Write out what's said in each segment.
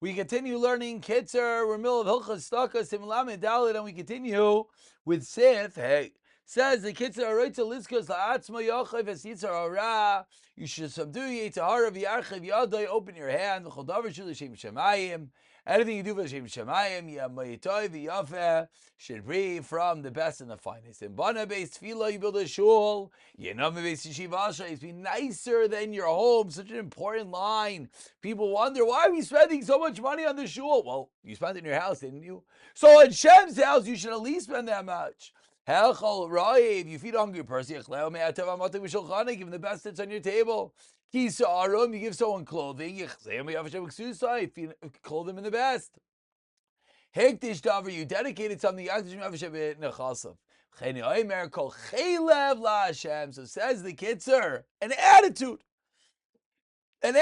We continue learning Kitzur. We're in the middle of Hilchas Tzedaka, Simulamed Dalit, and we continue with Sith. Hey, says the Kitzur Aroitza Lizkos La'atzma Yochav Esitzar Hara. You should subdue Yitzhara V'Yarchev Yadai. Open your hand. V'chol Davar Shul L'Shem Shemayim. Anything you do for L'Shem Shemayim, Yamayitoi V'Yafeh, should be from the best and the finest. In Bana based Tefillah, you build a shul. Yenam based Yeshiva Asha. Be nicer than your home. Such an important line. People wonder, why are we spending so much money on the shul? Well, you spent it in your house, didn't you? So at Shem's house, you should at least spend that much. Helchol Raiv, you feed a hungry person. Give him the best that's on your table. Kisa Arum, you give someone clothing. You clothe them in the best. Hektish Davar, you dedicated something. So says the Kitzur, an attitude in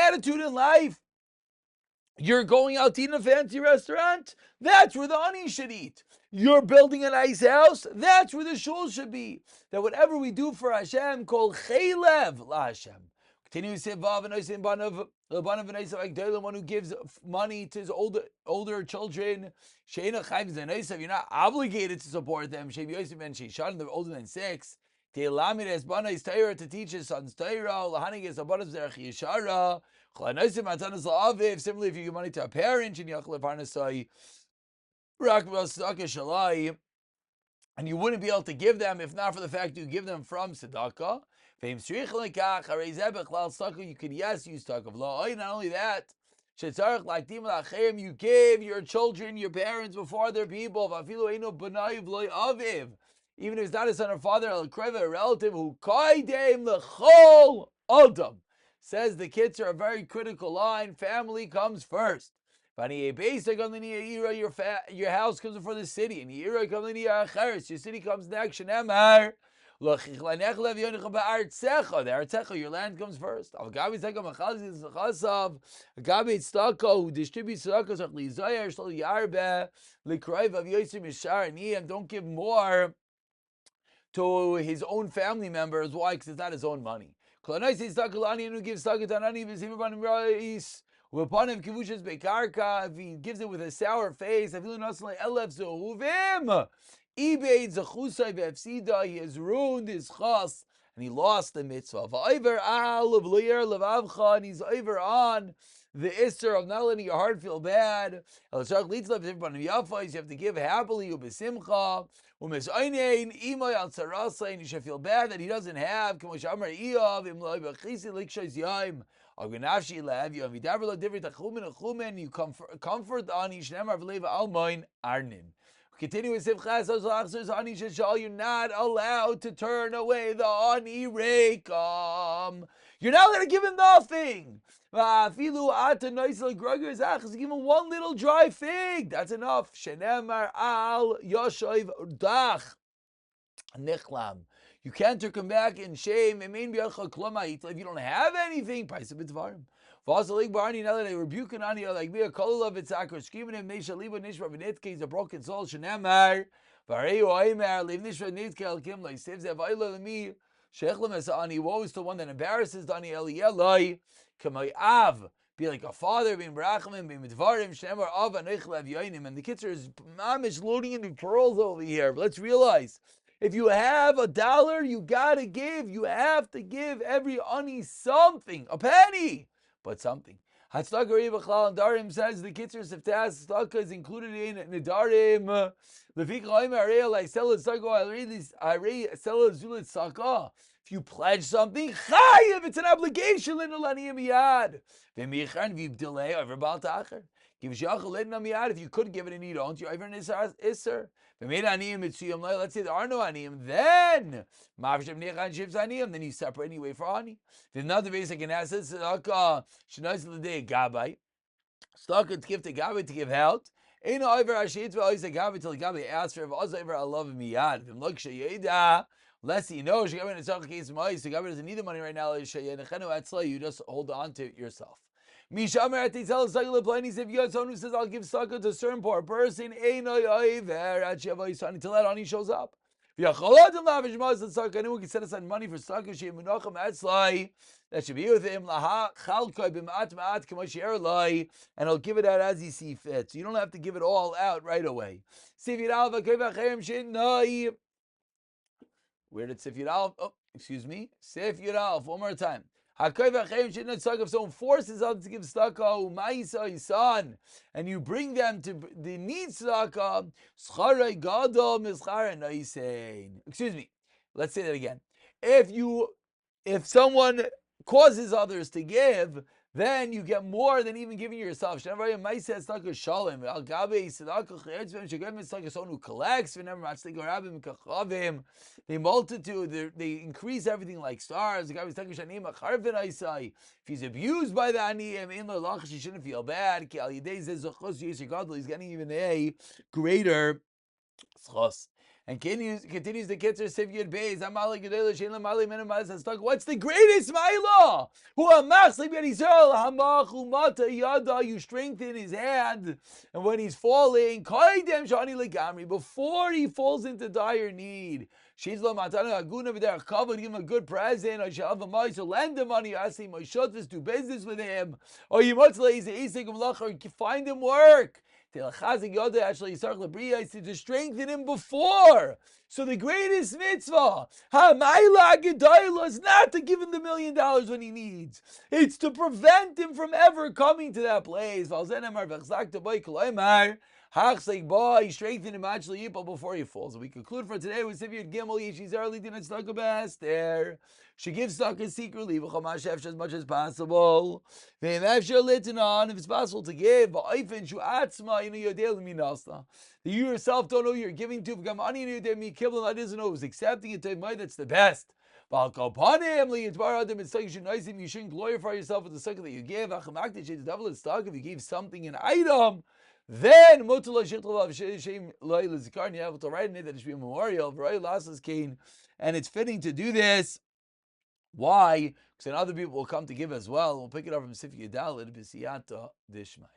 life. You're going out to eat in a fancy restaurant? That's where the honey should eat. You're building a nice house? That's where the shul should be. That whatever we do for Hashem, kol chaylev la Hashem. Continue to say, the one who gives money to his older children. You're not obligated to support them. They're older than 6. To teach his sons Torah. Similarly, if you give money to a parent, and you wouldn't be able to give them if not for the fact you give them from Tzedaka. You could, yes, use Tzedaka. Not only that, you give your children, your parents before other people. Even if it's not a son or father, a relative who says the kids are a very critical line. Family comes first. Your house comes before the city, and your city comes next. The land comes first. Who distributes tzedakah, don't give more to his own family members. Why? Because it's not his own money. Who gives if he gives it with a sour face, he has ruined his chas and he lost the mitzvah. And he's over on the isser of not letting your heart feel bad. You have to give happily, and you should feel bad that he doesn't have. You comfort on continue with Sivchas, you're not allowed to turn away the ani reikam. You're not going to give him nothing. Give him one little dry fig. That's enough. Shenemar al yoshev dach nichlam. You can't come back in shame. If you don't have anything, now that they rebuke an ani like be a kol of its akar screaming him nesha liba nishra v'nitke, he's a broken soul. Shenemar v'arei oimer liv nishra nitke al kim like saves avayla me shechlem es ani. Woe is the one that embarrasses Dani Eliyelai kamay av. Be like a father, being brachim, being midvarim, shenemar av anoich yoinim. And the Kitzur is mamish loading into pearls over here. But let's realize, if you have $1, you gotta give. You have to give every ani something, a penny, but something. Hatzedaka Rebbe Darim says the Kitzur Siftas Tzedaka is included in Nedarim. If you pledge something, chayiv, it's an obligation. If you delay over Baal Tacher, if you could give it and you don't, you're over an Isser. Let's say there are no aniyim, then you separate anyway for ani. There's another basic analysis. Tzedaka to give to Gabai to give out. Ain't no over Hashit v'ois Gabai till Gabai asks for over I love him miyad. If look sheyeda, lest he knows Gabai Tzedaka case ma'is. So Gabai doesn't need the money right now. You just hold on to it yourself. If you have someone who says I'll give tzedakah to a certain poor person, until that ani shows up. Anyone can set aside money for tzedakah. That should be with him. And he'll give it out as he sees fit. So you don't have to give it all out right away. Where did Sif Yud? Oh, excuse me. Sif Yud. One more time. If someone forces others to give tzedakah, his son, and you bring them to the need tzedakah, excuse me. Let's say that again. If someone causes others to give, then you get more than even giving yourself. Someone who collects, the multitude, they increase everything like stars. If he's abused by the aniyim, he shouldn't feel bad. He's getting even a greater schos. And continues the Kitzur Sivyud Beis. What's the greatest Maila? You strengthen his hand, and when he's falling, before he falls into dire need, give him a good present. I shall have a mice, lend him money. I say, my shuttis, do business with him. Or you must find him work. Actually, to strengthen him before. So the greatest mitzvah, is not to give him the $1 million when he needs. It's to prevent him from ever coming to that place. He strengthened him actually before he falls. So we conclude for today with Sivir Gimel Yeshi's early din and Tzedaka B'Ester. She gives tzedakah secretly, as much as possible. If it's possible to give, that you yourself don't know who you're giving to. That doesn't know who's accepting it. That's the best. You shouldn't glorify yourself with the tzedakah that you give. If you gave something, an item, then you have to write in it that it should be a memorial. And it's fitting to do this. Why? Because then other people will come to give as well. We'll pick it up from Sif Yudalid B'siyata Dishmai.